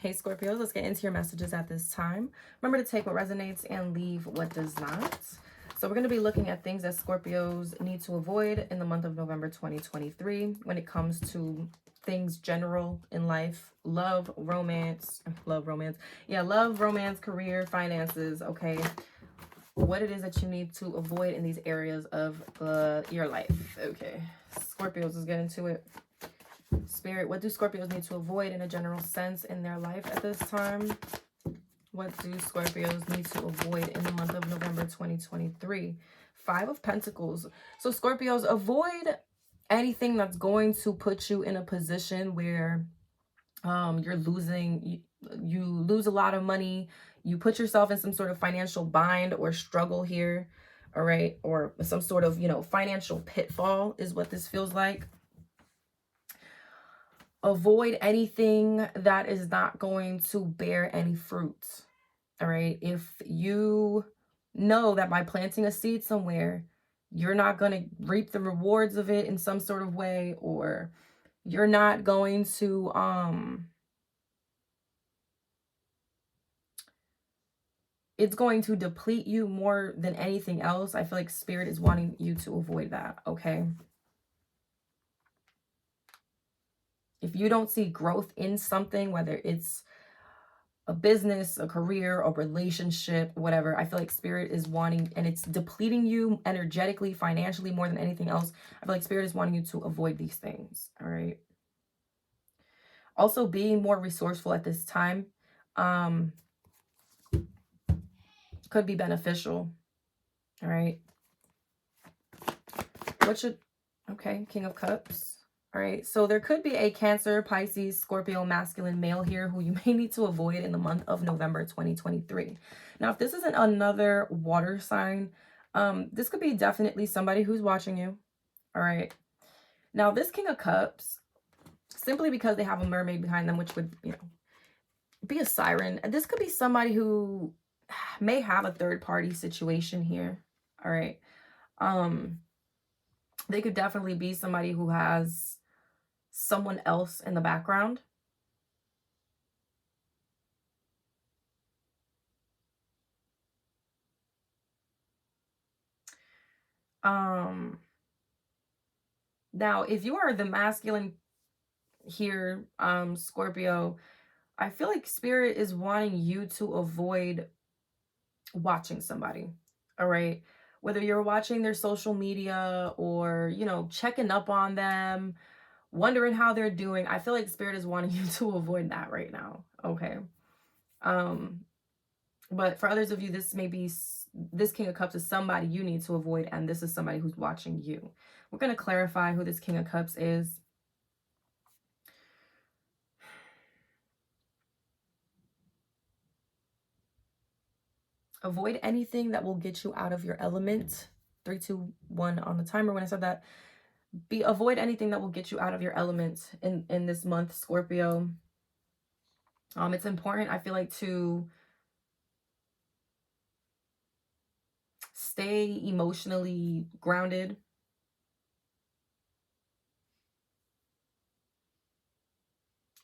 Hey Scorpios, let's get into your messages at this time. Remember to take what resonates and leave what does not. So we're going to be looking at things that Scorpios need to avoid in the month of November 2023 when it comes to things general in life. Love, romance, career, finances, okay? What it is that you need to avoid in these areas of your life, okay? Scorpios, let's get into it. Spirit, what do Scorpios need to avoid in a general sense in their life at this time? What do Scorpios need to avoid in the month of November 2023? 5 of Pentacles. So Scorpios, avoid anything that's going to put you in a position where you're losing, you lose a lot of money, you put yourself in some sort of financial bind or struggle here, all right? Or some sort of, financial pitfall is what this feels like. Avoid anything that is not going to bear any fruit. All right. If you know that by planting a seed somewhere, you're not going to reap the rewards of it in some sort of way, or you're not going to, it's going to deplete you more than anything else. I feel like Spirit is wanting you to avoid that. Okay. If you don't see growth in something, whether it's a business, a career, a relationship, whatever, I feel like Spirit is wanting, and it's depleting you energetically, financially, more than anything else. I feel like Spirit is wanting you to avoid these things. All right. Also, being more resourceful at this time could be beneficial. All right. Okay, King of Cups. All right, so there could be a Cancer, Pisces, Scorpio, masculine male here who you may need to avoid in the month of November 2023. Now, if this isn't another water sign, this could be definitely somebody who's watching you. All right. Now, this King of Cups, simply because they have a mermaid behind them, which would, be a siren. This could be somebody who may have a third-party situation here. All right. They could definitely be somebody who has someone else in the background. Now, if you are the masculine here, Scorpio, I feel like Spirit is wanting you to avoid watching somebody. All right. Whether you're watching their social media or, checking up on them, wondering how they're doing. I feel like Spirit is wanting you to avoid that right now. Okay. But for others of you, this King of Cups is somebody you need to avoid, and this is somebody who's watching you. We're going to clarify who this King of Cups is. Avoid anything that will get you out of your element. 3, 2, 1 on the timer when I said that. Avoid anything that will get you out of your element in this month, Scorpio. It's important, I feel like, to stay emotionally grounded.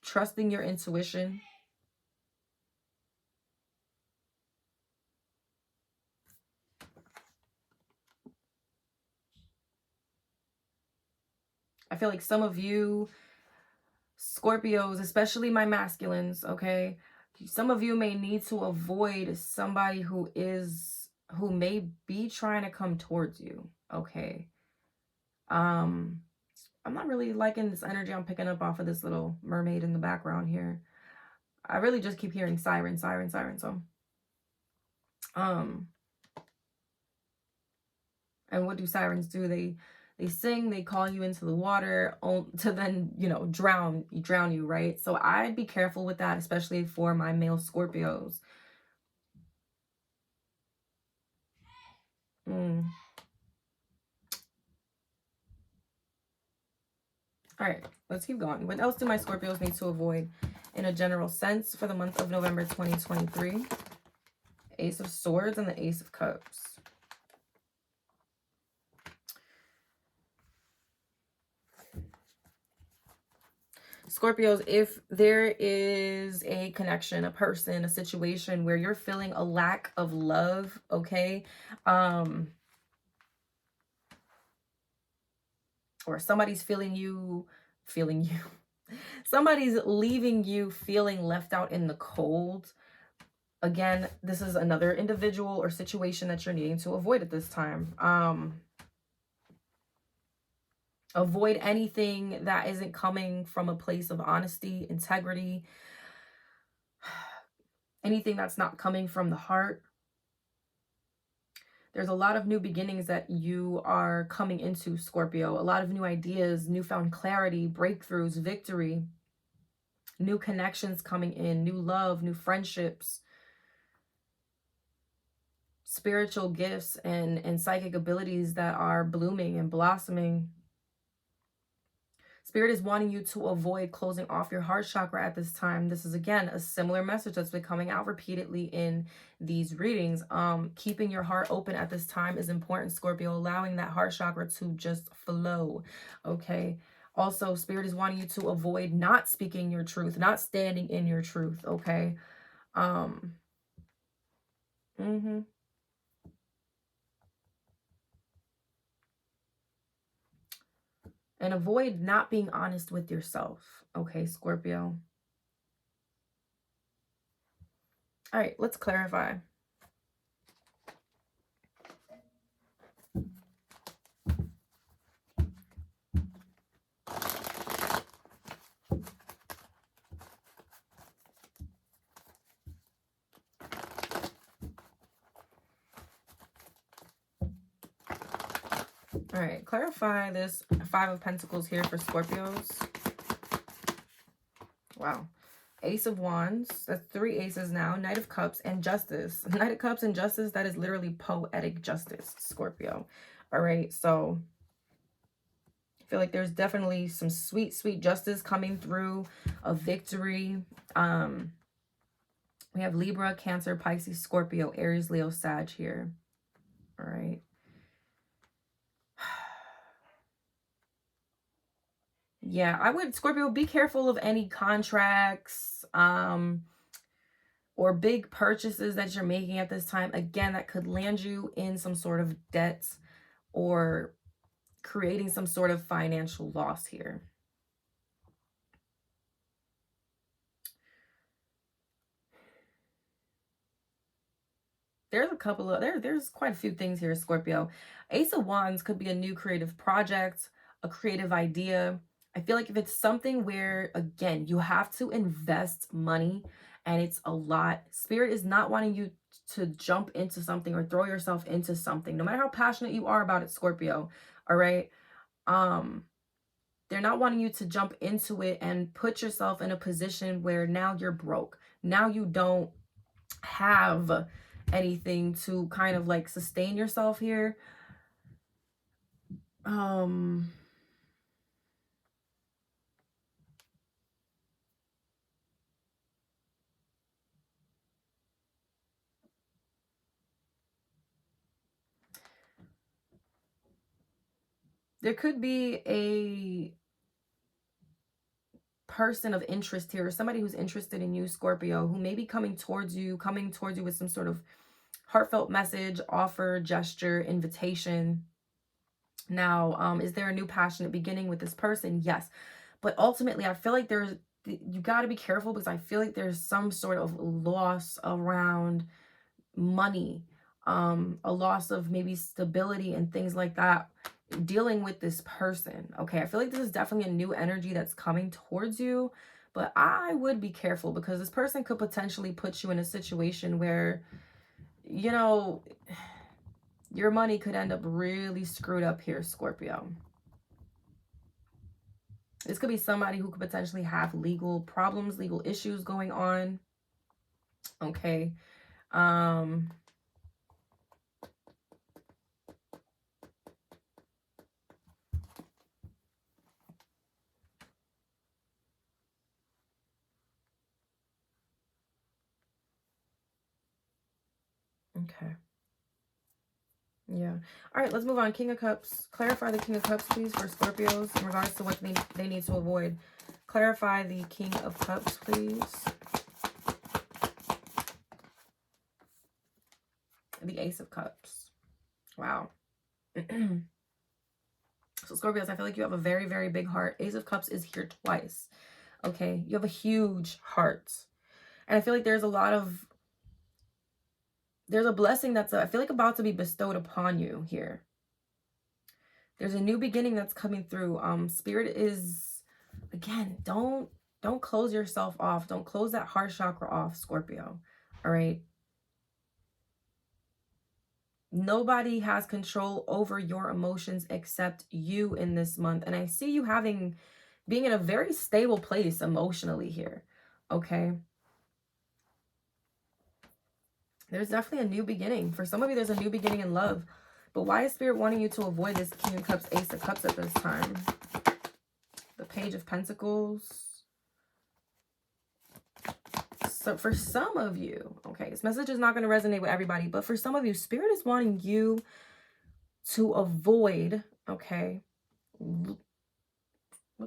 Trusting your intuition. I feel like some of you Scorpios, especially my masculines, okay? Some of you may need to avoid somebody who may be trying to come towards you, okay? I'm not really liking this energy I'm picking up off of this little mermaid in the background here. I really just keep hearing siren, siren, siren. So, and what do sirens do? They sing, they call you into the water to then, drown you, right? So I'd be careful with that, especially for my male Scorpios. All right, let's keep going. What else do my Scorpios need to avoid in a general sense for the month of November 2023? Ace of Swords and the Ace of Cups. Scorpios, if there is a connection, a person, a situation where you're feeling a lack of love, okay, or somebody's feeling you, somebody's leaving you feeling left out in the cold. Again, this is another individual or situation that you're needing to avoid at this time. Avoid anything that isn't coming from a place of honesty, integrity, anything that's not coming from the heart. There's a lot of new beginnings that you are coming into, Scorpio. A lot of new ideas, newfound clarity, breakthroughs, victory, new connections coming in, new love, new friendships, spiritual gifts and psychic abilities that are blooming and blossoming. Spirit is wanting you to avoid closing off your heart chakra at this time. This is, again, a similar message that's been coming out repeatedly in these readings. Keeping your heart open at this time is important, Scorpio. Allowing that heart chakra to just flow, okay? Also, Spirit is wanting you to avoid not speaking your truth, not standing in your truth, okay? And avoid not being honest with yourself, okay, Scorpio? All right, let's clarify. All right, clarify this Five of Pentacles here for Scorpios. Wow. Ace of Wands, that's 3 aces now. Knight of Cups and Justice. Knight of Cups and Justice, that is literally poetic justice, Scorpio. All right, so I feel like there's definitely some sweet, sweet justice coming through, a victory. We have Libra, Cancer, Pisces, Scorpio, Aries, Leo, Sag here. All right. Yeah, I would, Scorpio, be careful of any contracts or big purchases that you're making at this time. Again, that could land you in some sort of debt or creating some sort of financial loss here. There's a couple of, there's quite a few things here, Scorpio. Ace of Wands could be a new creative project, a creative idea. I feel like if it's something where, again, you have to invest money and it's a lot, Spirit is not wanting you to jump into something or throw yourself into something, no matter how passionate you are about it, Scorpio. All right. They're not wanting you to jump into it and put yourself in a position where now you're broke. Now you don't have anything to kind of like sustain yourself here. There could be a person of interest here, somebody who's interested in you, Scorpio, who may be coming towards you with some sort of heartfelt message, offer, gesture, invitation. Now, is there a new passionate beginning with this person? Yes. But ultimately, I feel like you got to be careful because I feel like there's some sort of loss around money, a loss of maybe stability and things like that dealing with this person. Okay, I feel like this is definitely a new energy that's coming towards you, but I would be careful because this person could potentially put you in a situation where, you know, your money could end up really screwed up here, Scorpio. This could be somebody who could potentially have legal problems, legal issues going on. Okay. Okay. Yeah. All right, let's move on. King of Cups. Clarify the King of Cups, please, for Scorpios in regards to what they need to avoid. Clarify the King of Cups, please. The Ace of Cups. Wow. So Scorpios, I feel like you have a very, very big heart. Ace of Cups is here twice. Okay. You have a huge heart. And I feel like there's a blessing that's, I feel like, about to be bestowed upon you here. There's a new beginning that's coming through. Spirit is, again, don't close yourself off. Don't close that heart chakra off, Scorpio. All right. Nobody has control over your emotions except you in this month. And I see you being in a very stable place emotionally here. Okay. There's definitely a new beginning. For some of you, there's a new beginning in love. But why is Spirit wanting you to avoid this King of Cups, Ace of Cups at this time? The Page of Pentacles. So for some of you, okay, this message is not going to resonate with everybody, but for some of you, Spirit is wanting you to avoid, okay, what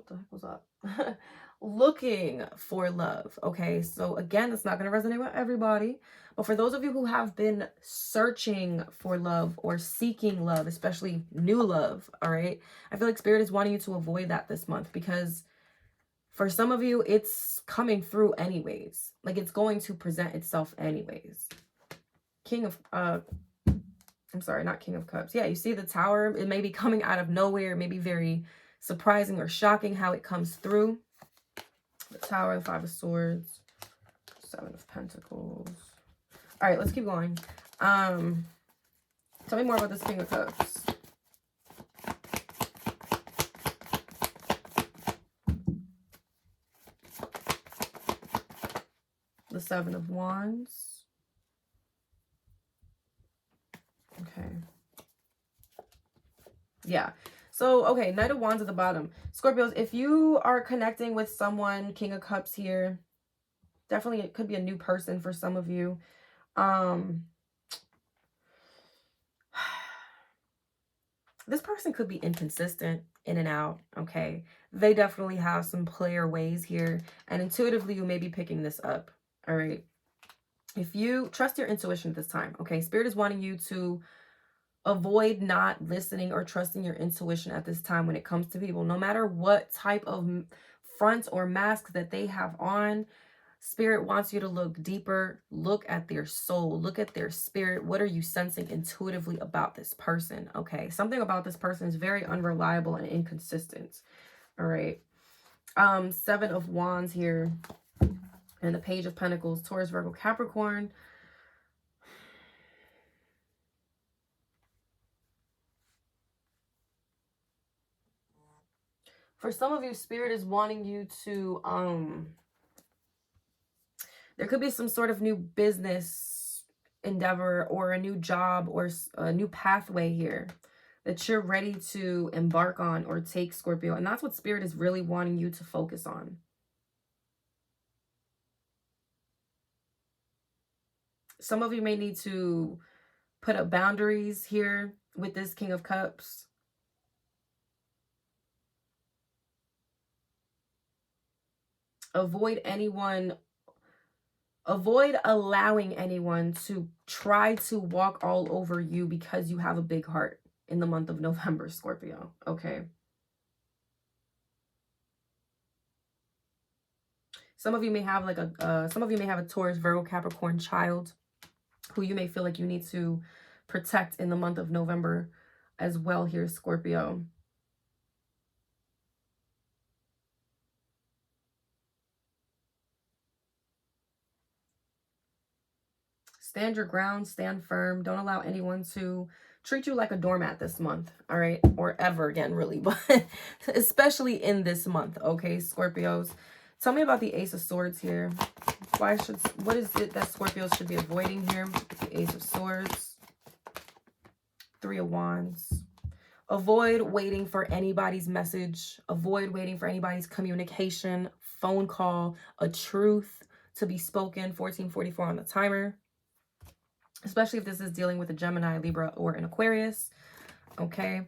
the heck was up? Looking for love, okay? So again, it's not going to resonate with everybody, but for those of you who have been searching for love or seeking love, especially new love, all right, I feel like Spirit is wanting you to avoid that this month, because for some of you, it's coming through anyways. Like, it's going to present itself anyways. I'm sorry, not King of Cups. Yeah, you see the Tower. It may be coming out of nowhere. It may be very surprising or shocking how it comes through. The Tower, the Five of Swords, Seven of Pentacles. All right, let's keep going. Tell me more about this King of Cups. The Seven of Wands. Okay. Yeah. So, okay, Knight of Wands at the bottom. Scorpios, if you are connecting with someone, King of Cups here, definitely it could be a new person for some of you. This person could be inconsistent, in and out, okay? They definitely have some player ways here, and intuitively you may be picking this up, all right? If you trust your intuition this time, okay? Spirit is wanting you to avoid not listening or trusting your intuition at this time when it comes to people. No matter what type of front or mask that they have on, Spirit wants you to look deeper, look at their soul, look at their spirit. What are you sensing intuitively about this person? Okay, something about this person is very unreliable and inconsistent. All right. Seven of Wands here, and the Page of Pentacles, Taurus, Virgo, Capricorn. For some of you, Spirit is wanting you to there could be some sort of new business endeavor or a new job or a new pathway here that you're ready to embark on or take, Scorpio. And that's what Spirit is really wanting you to focus on. Some of you may need to put up boundaries here with this King of Cups. Avoid allowing anyone to try to walk all over you because you have a big heart in the month of November, Scorpio. Okay. Some of you may have like a Taurus, Virgo, Capricorn child who you may feel like you need to protect in the month of November as well here, Scorpio. Stand your ground, stand firm. Don't allow anyone to treat you like a doormat this month, all right? Or ever again, really, but especially in this month, okay, Scorpios? Tell me about the Ace of Swords here. What is it that Scorpios should be avoiding here? The Ace of Swords. Three of Wands. Avoid waiting for anybody's message. Avoid waiting for anybody's communication, phone call, a truth to be spoken. 1444 on the timer. especially if this is dealing with a Gemini, Libra, or an Aquarius. Okay.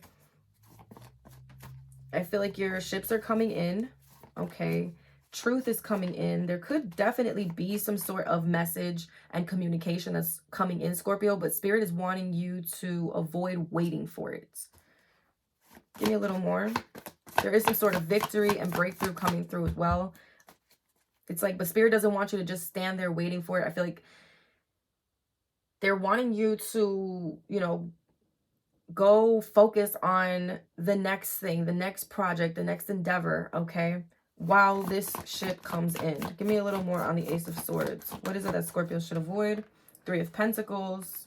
I feel like your ships are coming in. Okay. Truth is coming in. There could definitely be some sort of message and communication that's coming in, Scorpio, but Spirit is wanting you to avoid waiting for it. Give me a little more. There is some sort of victory and breakthrough coming through as well. It's like, but Spirit doesn't want you to just stand there waiting for it. I feel like they're wanting you to, you know, go focus on the next thing, the next project, the next endeavor, okay? While this shit comes in. Give me a little more on the Ace of Swords. What is it that Scorpio should avoid? Three of Pentacles.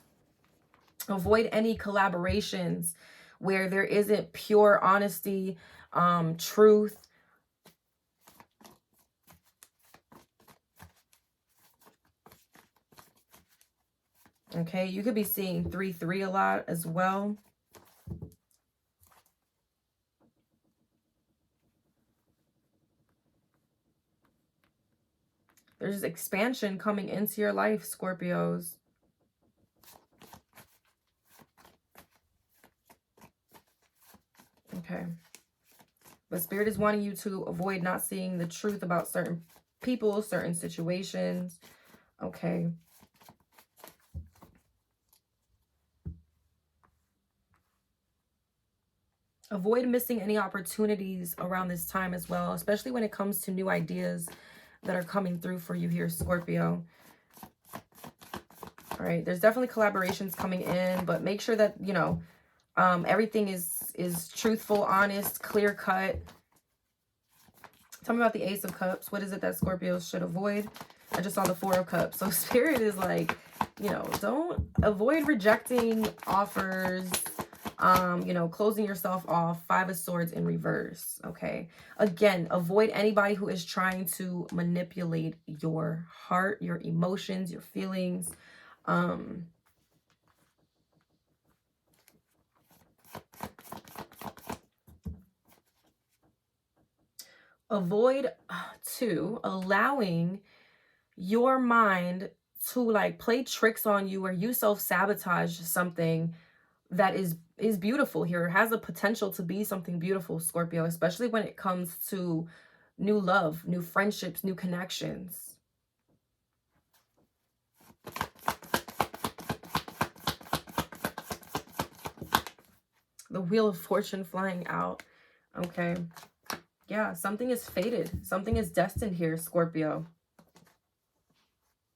Avoid any collaborations where there isn't pure honesty, truth. Okay, you could be seeing 3-3 a lot as well. There's expansion coming into your life, Scorpios. Okay. But Spirit is wanting you to avoid not seeing the truth about certain people, certain situations. Okay. Avoid missing any opportunities around this time as well, especially when it comes to new ideas that are coming through for you here, Scorpio. All right, there's definitely collaborations coming in, but make sure that, you know, everything is truthful, honest, clear cut. Tell me about the Ace of Cups. What is it that Scorpios should avoid? I just saw the Four of Cups. So Spirit is like, you know, don't avoid rejecting offers, you know, closing yourself off. Five of Swords in reverse. Okay. Again, avoid anybody who is trying to manipulate your heart, your emotions, your feelings. Avoid too allowing your mind to like play tricks on you, or you self-sabotage something that is beautiful here, has a potential to be something beautiful, Scorpio, especially when it comes to new love, new friendships, new connections. The Wheel of Fortune flying out. Okay. Yeah, something is fated. Something is destined here, Scorpio.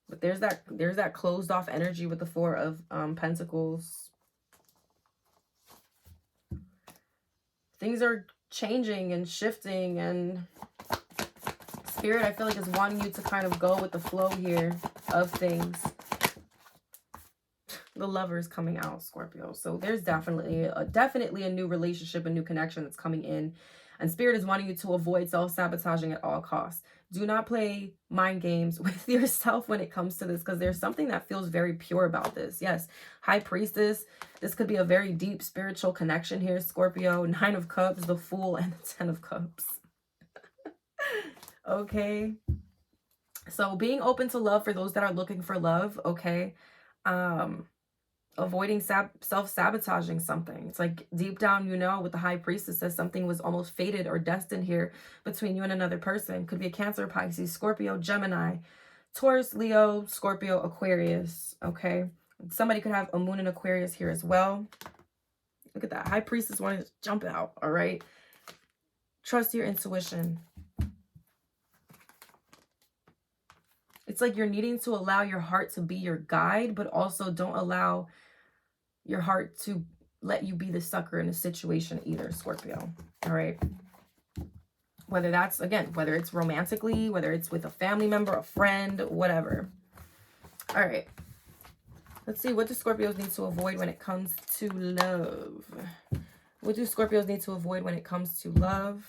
But there's that closed off energy with the Four of Pentacles. Things are changing and shifting, and Spirit, I feel like, is wanting you to kind of go with the flow here of things. The Lover is coming out, Scorpio. So there's definitely a new relationship, a new connection that's coming in. And Spirit is wanting you to avoid self-sabotaging at all costs. Do not play mind games with yourself when it comes to this, because there's something that feels very pure about this. Yes, High Priestess. This could be a very deep spiritual connection here, Scorpio. Nine of Cups, the Fool, and the Ten of Cups. Okay. So being open to love for those that are looking for love, okay? Avoiding self-sabotaging something. It's like deep down, you know, with the High Priestess says something was almost fated or destined here between you and another person. Could be a Cancer, Pisces, Scorpio, Gemini, Taurus, Leo, Scorpio, Aquarius. Okay. Somebody could have a moon in Aquarius here as well. Look at that. High Priestess wanting to jump out. All right. Trust your intuition. It's like you're needing to allow your heart to be your guide, but also don't allow your heart to let you be the sucker in a situation either, Scorpio. All right. Whether that's, again, whether it's romantically, whether it's with a family member, a friend, whatever. All right. Let's see. What do Scorpios need to avoid when it comes to love? What do Scorpios need to avoid when it comes to love?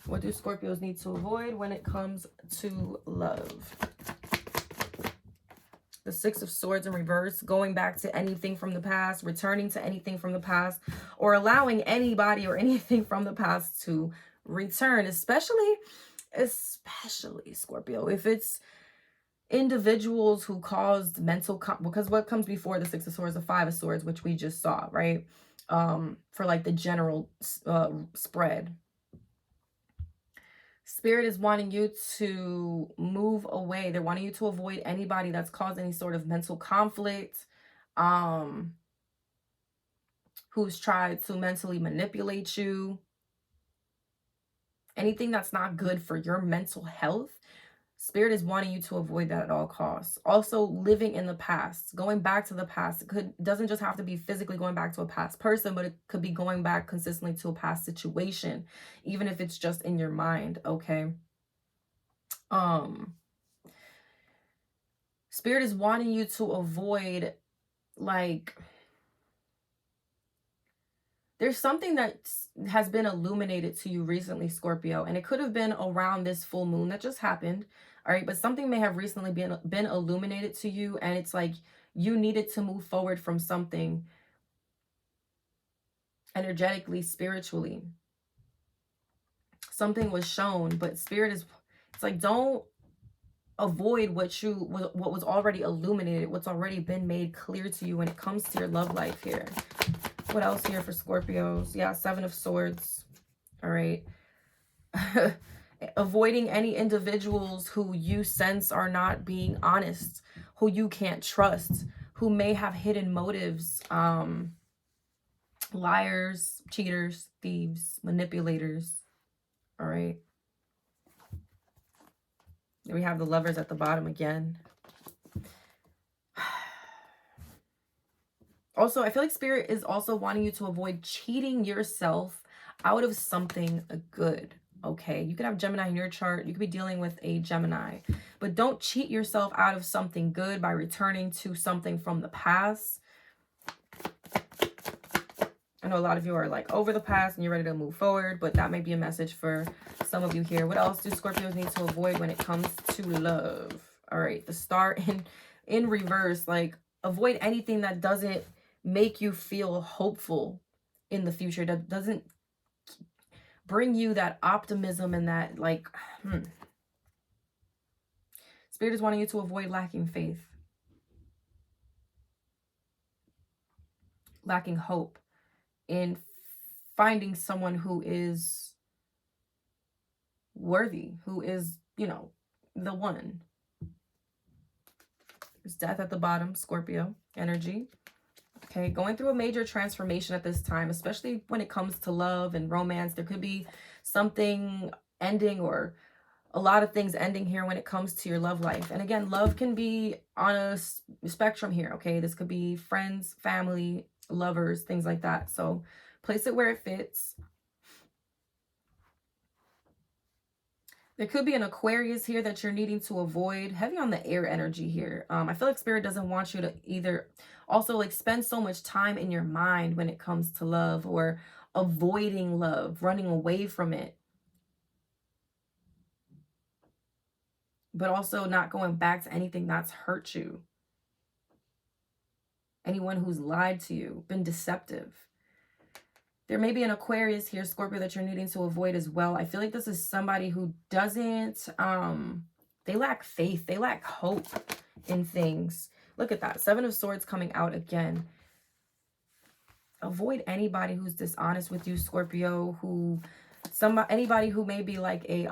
What do Scorpios need to avoid when it comes to love? The Six of Swords in reverse, going back to anything from the past, returning to anything from the past, or allowing anybody or anything from the past to return, especially Scorpio, if it's individuals who caused mental because what comes before the Six of Swords, the Five of Swords, which we just saw, right? For like the general spread. Spirit is wanting you to move away. They're wanting you to avoid anybody that's caused any sort of mental conflict, who's tried to mentally manipulate you. Anything that's not good for your mental health. Spirit is wanting you to avoid that at all costs. Also, living in the past, going back to the past. Doesn't just have to be physically going back to a past person, but it could be going back consistently to a past situation, even if it's just in your mind, okay? Spirit is wanting you to avoid, like, there's something that has been illuminated to you recently, Scorpio, and it could have been around this full moon that just happened, all right? But something may have recently been illuminated to you, and it's like you needed to move forward from something energetically, spiritually. Something was shown, but Spirit is, it's like, don't avoid what was already illuminated, what's already been made clear to you when it comes to your love life here. What else here for Scorpios? Yeah, Seven of Swords. All right. Avoiding any individuals who you sense are not being honest, who you can't trust, who may have hidden motives, liars, cheaters, thieves, manipulators. All right. We have the Lovers at the bottom again. Also, I feel like Spirit is also wanting you to avoid cheating yourself out of something good, okay? You could have Gemini in your chart. You could be dealing with a Gemini. But don't cheat yourself out of something good by returning to something from the past. I know a lot of you are like over the past and you're ready to move forward, but that may be a message for some of you here. What else do Scorpios need to avoid when it comes to love? All right, the Star in reverse, like avoid anything that doesn't make you feel hopeful in the future, that doesn't bring you that optimism and that like Spirit is wanting you to avoid lacking faith, lacking hope in finding someone who is worthy, who is, you know, the one. There's Death at the bottom, Scorpio energy. Okay, going through a major transformation at this time, especially when it comes to love and romance. There could be something ending or a lot of things ending here when it comes to your love life. And again, love can be on a spectrum here, okay? This could be friends, family, lovers, things like that. So place it where it fits. There could be an Aquarius here that you're needing to avoid. Heavy on the air energy here. I feel like Spirit doesn't want you to either also like spend so much time in your mind when it comes to love, or avoiding love, running away from it. But also not going back to anything that's hurt you. Anyone who's lied to you, been deceptive. There may be an Aquarius here, Scorpio, that you're needing to avoid as well. I feel like this is somebody who doesn't, they lack faith. They lack hope in things. Look at that. Seven of Swords coming out again. Avoid anybody who's dishonest with you, Scorpio, anybody who may be like a,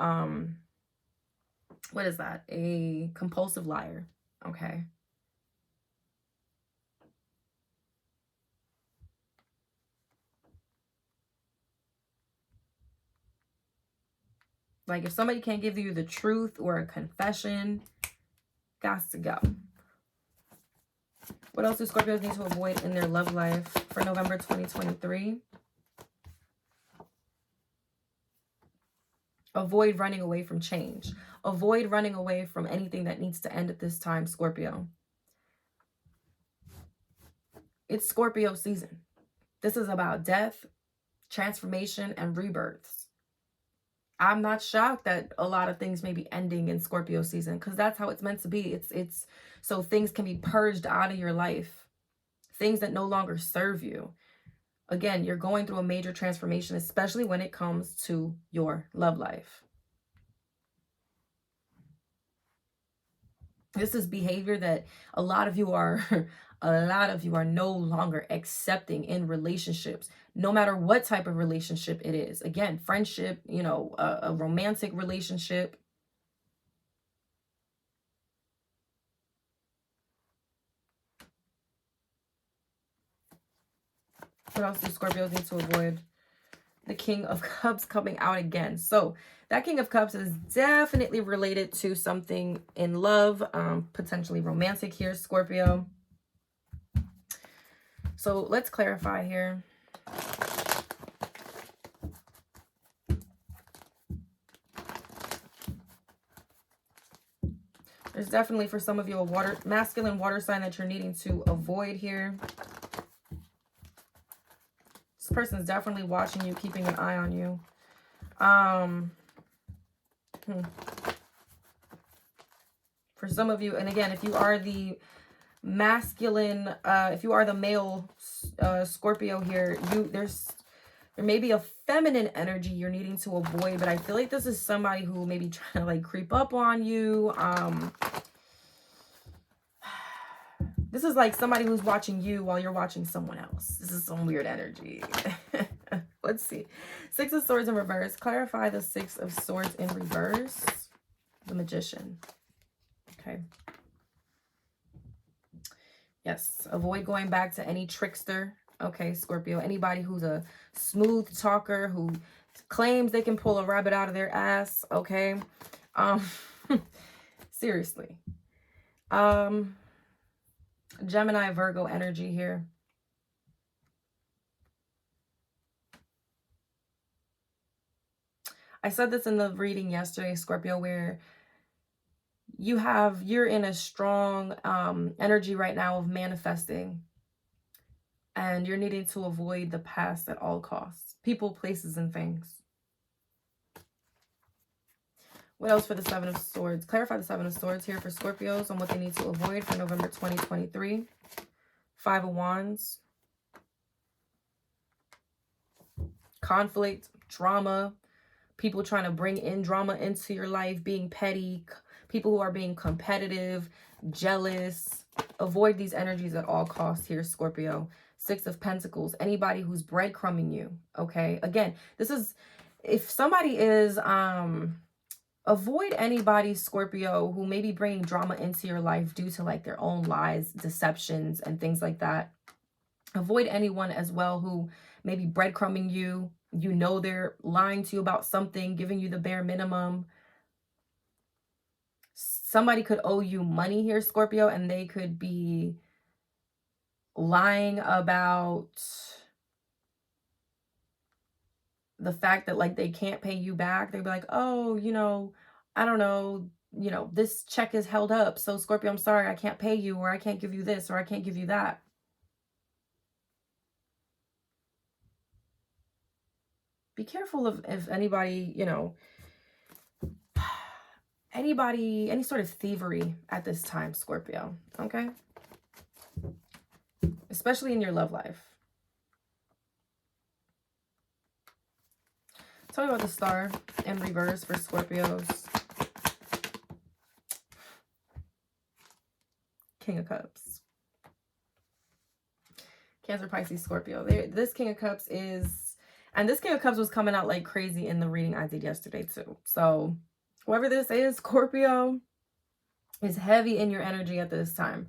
what is that? A compulsive liar. Okay. Like if somebody can't give you the truth or a confession, got to go. What else do Scorpios need to avoid in their love life for November 2023? Avoid running away from change. Avoid running away from anything that needs to end at this time, Scorpio. It's Scorpio season. This is about death, transformation, and rebirths. I'm not shocked that a lot of things may be ending in Scorpio season, because that's how it's meant to be. It's so things can be purged out of your life, things that no longer serve you. Again, you're going through a major transformation, especially when it comes to your love life. This is behavior that a lot of you are no longer accepting in relationships, no matter what type of relationship it is. Again, friendship, you know, a romantic relationship. What else do Scorpios need to avoid? The King of Cups coming out again. So that King of Cups is definitely related to something in love, potentially romantic here, Scorpio. So let's clarify here. There's definitely for some of you a masculine water sign that you're needing to avoid here. This person's definitely watching you, keeping an eye on you. For some of you, and again, if you are the masculine, if you are the male Scorpio here, there may be a feminine energy you're needing to avoid, but I feel like this is somebody who may be trying to like creep up on you. This is like somebody who's watching you while you're watching someone else. This is some weird energy. Let's see. Six of Swords in reverse. Clarify the Six of Swords in reverse. The Magician. Okay. Yes. Avoid going back to any trickster. Okay, Scorpio. Anybody who's a smooth talker, who claims they can pull a rabbit out of their ass. Okay. Seriously. Gemini, Virgo energy here. I said this in the reading yesterday, Scorpio, where you're in a strong energy right now of manifesting, and you're needing to avoid the past at all costs. People, places, and things. What else for the Seven of Swords? Clarify the Seven of Swords here for Scorpios on what they need to avoid for November 2023. Five of Wands. Conflict, drama, people trying to bring in drama into your life, being petty, people who are being competitive, jealous. Avoid these energies at all costs here, Scorpio. Six of Pentacles. Anybody who's breadcrumbing you, okay? Again, this is, if somebody is, avoid anybody, Scorpio, who may be bringing drama into your life due to like their own lies, deceptions, and things like that. Avoid anyone as well who may be breadcrumbing you. You know they're lying to you about something, giving you the bare minimum. Somebody could owe you money here, Scorpio, and they could be lying about the fact that like they can't pay you back. They'd be like, oh, you know, I don't know, you know, this check is held up. So Scorpio, I'm sorry, I can't pay you, or I can't give you this, or I can't give you that. Be careful of if anybody, you know, any sort of thievery at this time, Scorpio, okay? Especially in your love life. Tell me about the Star in reverse for Scorpios. King of Cups. Cancer, Pisces, Scorpio. This King of Cups is, and this King of Cups was coming out like crazy in the reading I did yesterday too. So whoever this is, Scorpio, is heavy in your energy at this time.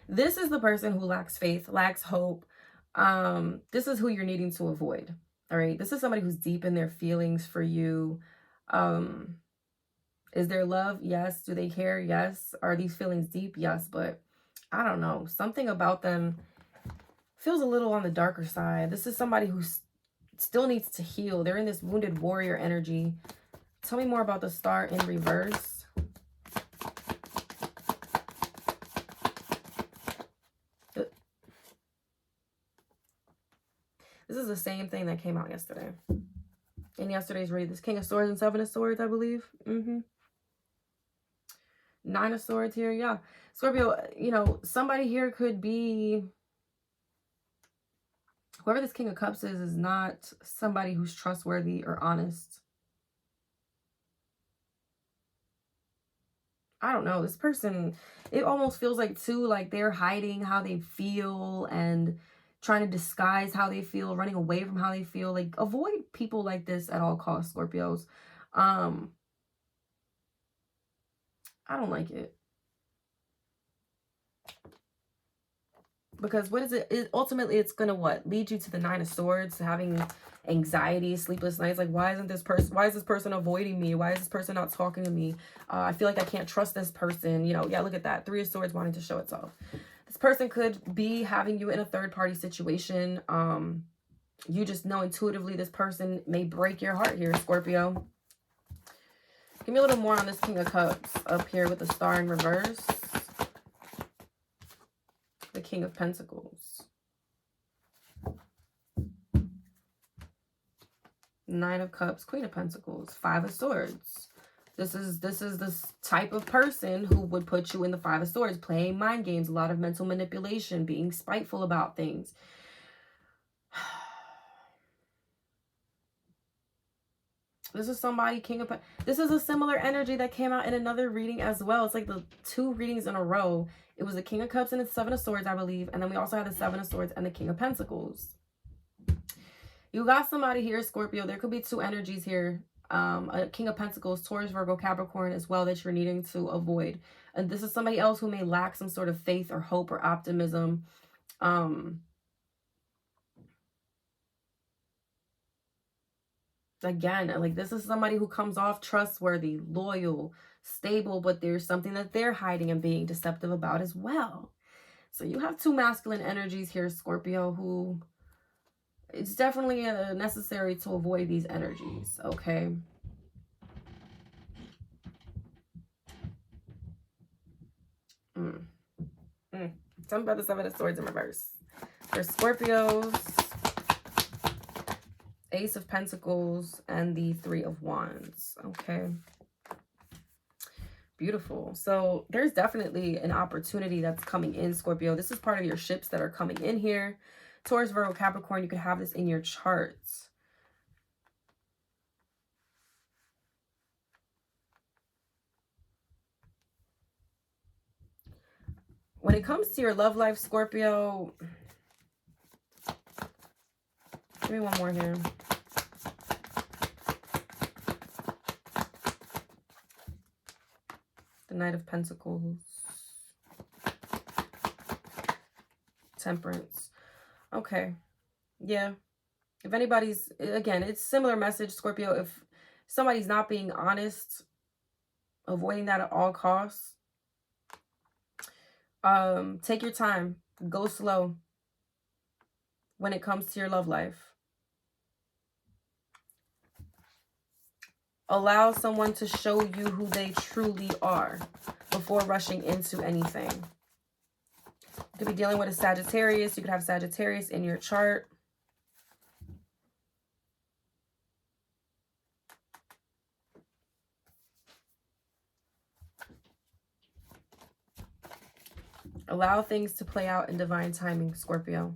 This is the person who lacks faith, lacks hope. This is who you're needing to avoid. All right. This is somebody who's deep in their feelings for you. Is there love? Yes. Do they care? Yes. Are these feelings deep? Yes. But I don't know. Something about them feels a little on the darker side. This is somebody who still needs to heal. They're in this wounded warrior energy. Tell me more about the Star in reverse. This is the same thing that came out yesterday. in yesterday's read. This King of Swords and Seven of Swords, I believe. Nine of Swords here. Yeah. Scorpio, you know, somebody here could be... Whoever this King of Cups is not somebody who's trustworthy or honest. I don't know. This person, it almost feels like, too, like they're hiding how they feel and trying to disguise how they feel, running away from how they feel. Like, avoid people like this at all costs, Scorpios. I don't like it. Because what is it? Ultimately, it's going to what? Lead you to the Nine of Swords, having anxiety, sleepless nights. Like, why is this person avoiding me? Why is this person not talking to me? I feel like I can't trust this person. You know, yeah, look at that. Three of Swords wanting to show itself. This person could be having you in a third-party situation. You just know intuitively this person may break your heart here, Scorpio. Give me a little more on this King of Cups up here with the Star in reverse. The King of Pentacles. Nine of Cups, Queen of Pentacles, Five of Swords. This is this type of person who would put you in the Five of Swords, playing mind games, a lot of mental manipulation, being spiteful about things. This is somebody, King of... This is a similar energy that came out in another reading as well. It's like the two readings in a row. It was the King of Cups and the Seven of Swords, I believe. And then we also had the Seven of Swords and the King of Pentacles. You got somebody here, Scorpio. There could be two energies here. A King of Pentacles, Taurus, Virgo, Capricorn as well that you're needing to avoid. And this is somebody else who may lack some sort of faith or hope or optimism. Again, like this is somebody who comes off trustworthy, loyal, stable, but there's something that they're hiding and being deceptive about as well. So you have two masculine energies here, Scorpio, who it's definitely necessary to avoid these energies, okay? Something about the Seven of Swords in reverse. For Scorpios, Ace of Pentacles, and the Three of Wands. Okay. Beautiful. So there's definitely an opportunity that's coming in, Scorpio. This is part of your ships that are coming in here. Taurus, Virgo, Capricorn, you could have this in your charts. When it comes to your love life, Scorpio, give me one more here. The Knight of Pentacles. Temperance. Okay. Yeah. If anybody's, again, it's similar message, Scorpio. If somebody's not being honest, avoiding that at all costs, take your time. Go slow when it comes to your love life. Allow someone to show you who they truly are before rushing into anything. You could be dealing with a Sagittarius. You could have Sagittarius in your chart. Allow things to play out in divine timing, Scorpio.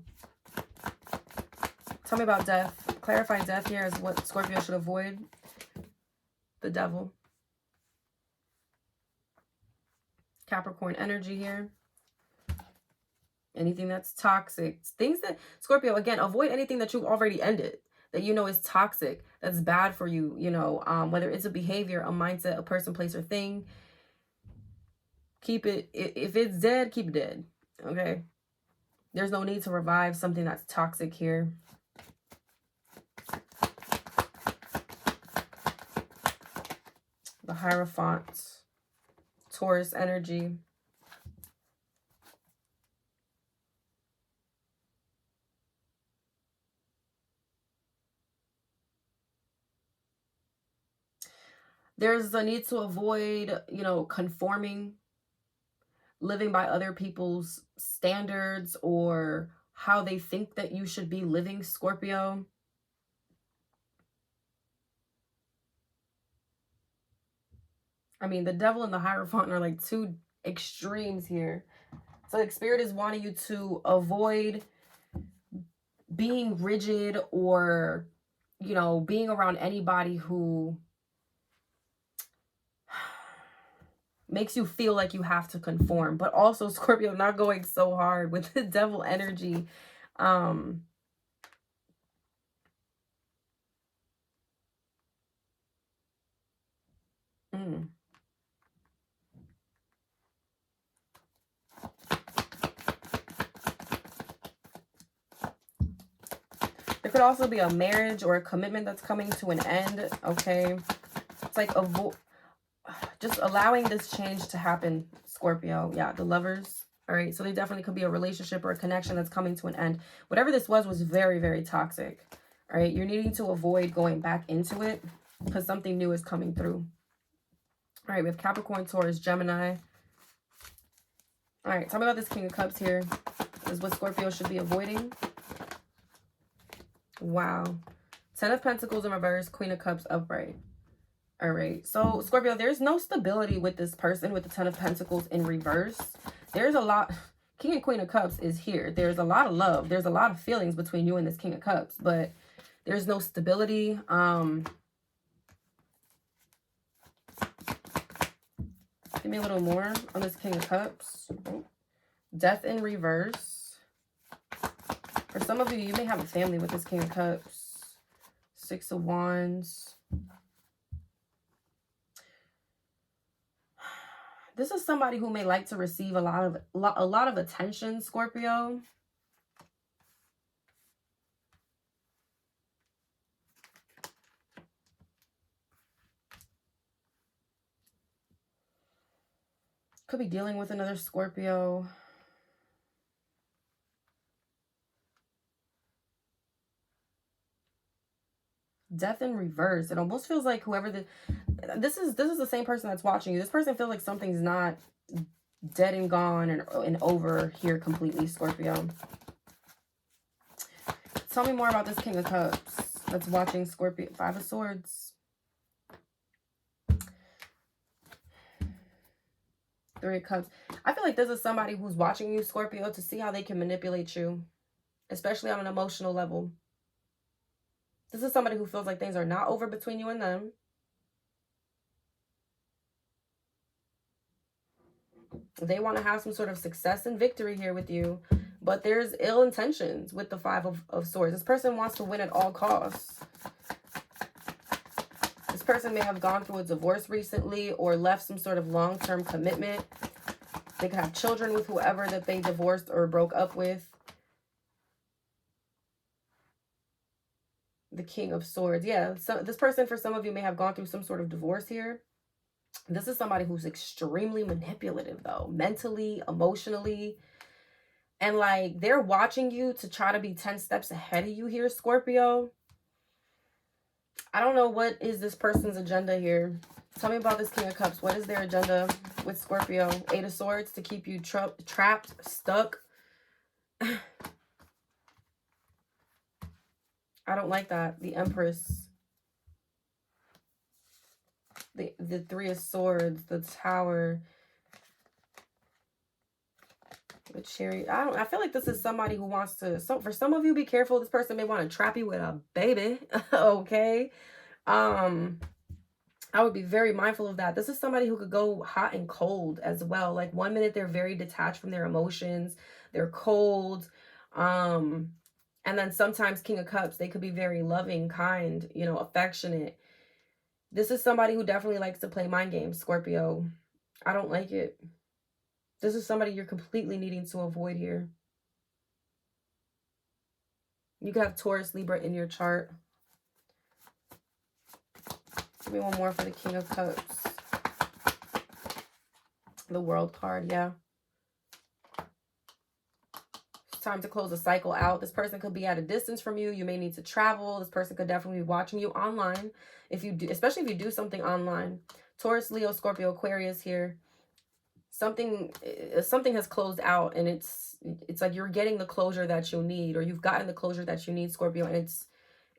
Tell me about death. Clarify death here as what Scorpio should avoid. The Devil. Capricorn energy here. Anything that's toxic. Things that, Scorpio, again, avoid anything that you've already ended. That you know is toxic. That's bad for you, you know. Whether it's a behavior, a mindset, a person, place, or thing. Keep it, if it's dead, keep it dead. Okay? There's no need to revive something that's toxic here. The Hierophant. Taurus energy. There's a need to avoid, you know, conforming, living by other people's standards or how they think that you should be living, Scorpio. I mean, the devil and the Hierophant are like two extremes here. So like Spirit is wanting you to avoid being rigid or, you know, being around anybody who makes you feel like you have to conform. But also, Scorpio, not going so hard with the devil energy. Mm. There could also be a marriage or a commitment that's coming to an end, okay? It's like just allowing this change to happen, Scorpio. Yeah, the Lovers. All right, so there definitely could be a relationship or a connection that's coming to an end. Whatever this was very, very toxic. All right, you're needing to avoid going back into it because something new is coming through. All right, we have Capricorn, Taurus, Gemini. All right, tell me about this King of Cups here. This is what Scorpio should be avoiding. Wow. 10 of Pentacles in reverse, Queen of Cups upright. All right. So, Scorpio, there's no stability with this person with the 10 of Pentacles in reverse. There's a lot. King and Queen of Cups is here. There's a lot of love. There's a lot of feelings between you and this King of Cups, but there's no stability. Give me a little more on this King of Cups. Death in reverse. For some of you, you may have a family with this King of Cups. 6 of Wands. This is somebody who may like to receive a lot of attention, Scorpio. Could be dealing with another Scorpio. Death in reverse. It almost feels like whoever this is the same person that's watching you. This person feels like something's not dead and gone and over here completely, Scorpio. Tell me more about this King of Cups that's watching Scorpio. 5 of Swords. 3 of Cups. I feel like this is somebody who's watching you, Scorpio, to see how they can manipulate you, especially on an emotional level. This is somebody who feels like things are not over between you and them. They want to have some sort of success and victory here with you, but there's ill intentions with the 5 of Swords. This person wants to win at all costs. This person may have gone through a divorce recently or left some sort of long-term commitment. They could have children with whoever that they divorced or broke up with. The King of Swords. Yeah, so this person, for some of you, may have gone through some sort of divorce here. This is somebody who's extremely manipulative, though, mentally, emotionally. And, like, they're watching you to try to be 10 steps ahead of you here, Scorpio. I don't know what is this person's agenda here. Tell me about this King of Cups. What is their agenda with Scorpio? 8 of Swords to keep you trapped, stuck. I don't like that. The Empress. The 3 of Swords. The Tower. The Chariot. I feel like this is somebody who wants to... So for some of you, be careful. This person may want to trap you with a baby. Okay? I would be very mindful of that. This is somebody who could go hot and cold as well. Like, one minute they're very detached from their emotions. They're cold. And then sometimes King of Cups, they could be very loving, kind, you know, affectionate. This is somebody who definitely likes to play mind games, Scorpio. I don't like it. This is somebody you're completely needing to avoid here. You could have Taurus, Libra in your chart. Give me one more for the King of Cups. The World card, yeah. It's time to close a cycle out. This person could be at a distance from you. You may need to travel. This person could definitely be watching you online. If you do, especially if you do something online. Taurus, Leo, Scorpio, Aquarius here. Something has closed out, and it's like you're getting the closure that you need, or you've gotten the closure that you need, Scorpio, and it's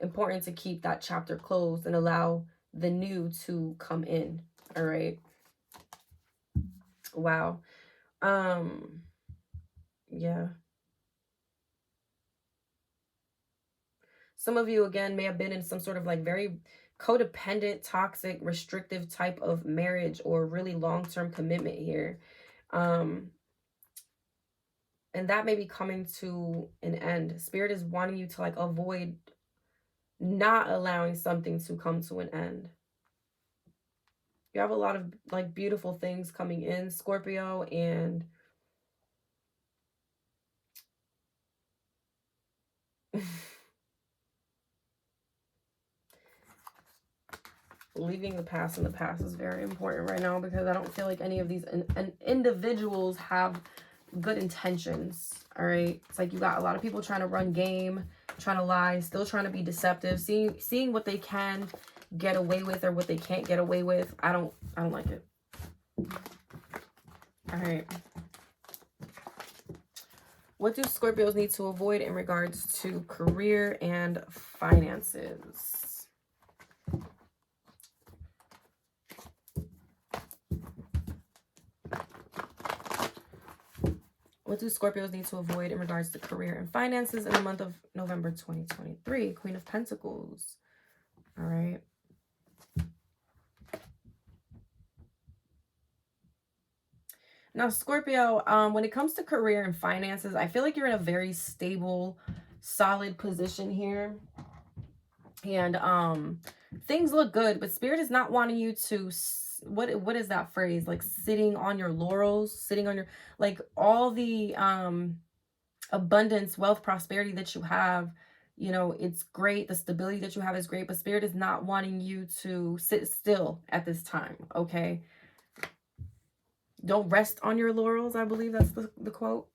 important to keep that chapter closed and allow the new to come in. All right. Wow. Yeah. Some of you, again, may have been in some sort of like very codependent, toxic, restrictive type of marriage or really long-term commitment here. Um, and that may be coming to an end. Spirit is wanting you to like avoid not allowing something to come to an end. You have a lot of like beautiful things coming in, Scorpio, and leaving the past in the past is very important right now, because I don't feel like any of these individuals have good intentions. All right, it's like you got a lot of people trying to run game, trying to lie, still trying to be deceptive, seeing what they can get away with or what they can't get away with. I don't like it. All right, what do Scorpios need to avoid in regards to career and finances? What do Scorpios need to avoid in regards to career and finances in the month of November 2023? Queen of Pentacles. All right. Now, Scorpio, when it comes to career and finances, I feel like you're in a very stable, solid position here. And things look good, but Spirit is not wanting you to, what is that phrase? Like sitting on your laurels, sitting on your, like all the abundance, wealth, prosperity that you have. You know, it's great. The stability that you have is great, but Spirit is not wanting you to sit still at this time, okay? Don't rest on your laurels, I believe that's the quote.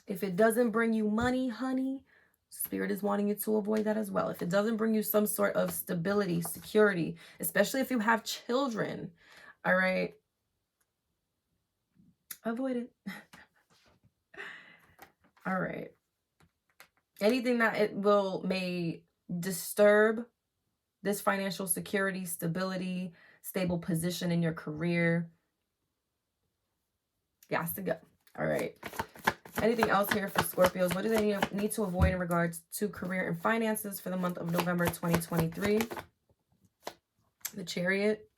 If it doesn't bring you money, honey, Spirit is wanting you to avoid that as well. If it doesn't bring you some sort of stability, security, especially if you have children, all right, avoid it. All right. Anything that may disturb this financial security, stability, stable position in your career, has to go. All right. Anything else here for Scorpios? What do they need to avoid in regards to career and finances for the month of November 2023? The Chariot.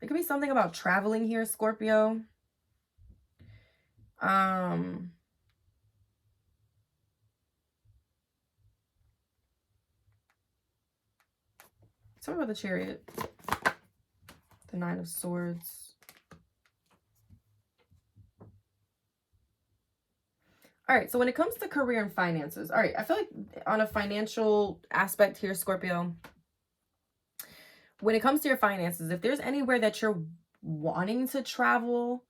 There could be something about traveling here, Scorpio. Something about the Chariot. The Nine of Swords. All right, so when it comes to career and finances, all right, I feel like on a financial aspect here, Scorpio, when it comes to your finances, if there's anywhere that you're wanting to travel,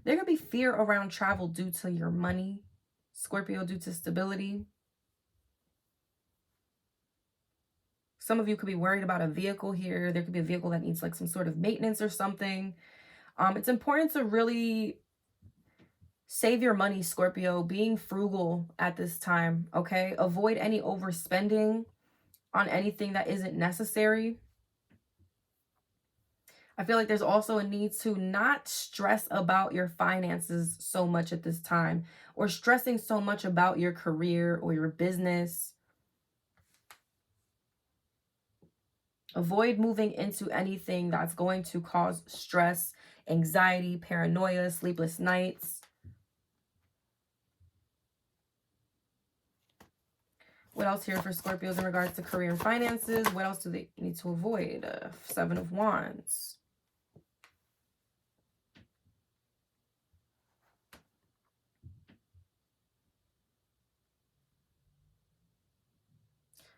there could be fear around travel due to your money, Scorpio, due to stability. Some of you could be worried about a vehicle here. There could be a vehicle that needs like some sort of maintenance or something. It's important to really save your money, Scorpio, being frugal at this time, okay? Avoid any overspending on anything that isn't necessary. I feel like there's also a need to not stress about your finances so much at this time, or stressing so much about your career or your business. Avoid moving into anything that's going to cause stress, anxiety, paranoia, sleepless nights. What else here for Scorpios in regards to career and finances? What else do they need to avoid? Seven of Wands.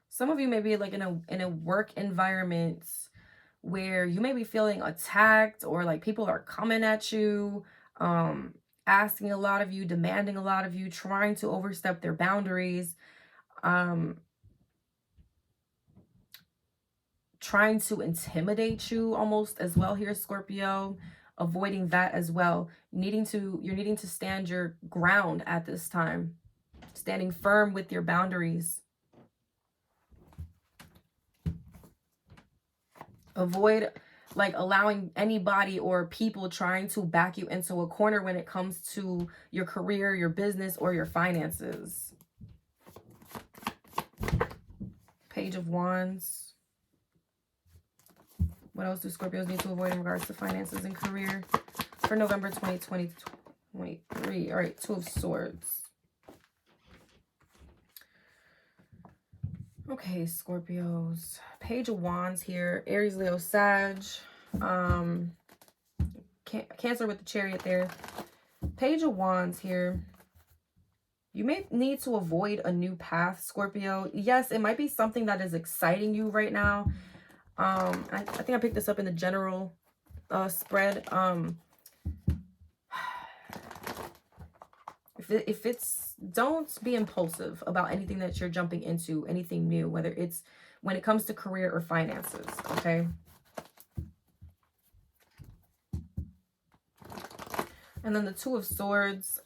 Some of you may be like in a work environment where you may be feeling attacked, or like people are coming at you, asking a lot of you, demanding a lot of you, trying to overstep their boundaries. trying to intimidate you almost as well here, Scorpio. Avoiding that as well. You're needing to stand your ground at this time. Standing firm with your boundaries. Avoid like allowing anybody or people trying to back you into a corner when it comes to your career, your business, or your finances. Page of Wands. What else do Scorpios need to avoid in regards to finances and career for November 2023? All right, Two of Swords. Okay, Scorpios. Page of Wands here. Aries, Leo, Sag. Cancer with the Chariot there. Page of Wands here. You may need to avoid a new path, Scorpio. Yes, it might be something that is exciting you right now. I think I picked this up in the general spread. If it's, don't be impulsive about anything that you're jumping into, anything new, whether it's when it comes to career or finances, okay? And then the Two of Swords.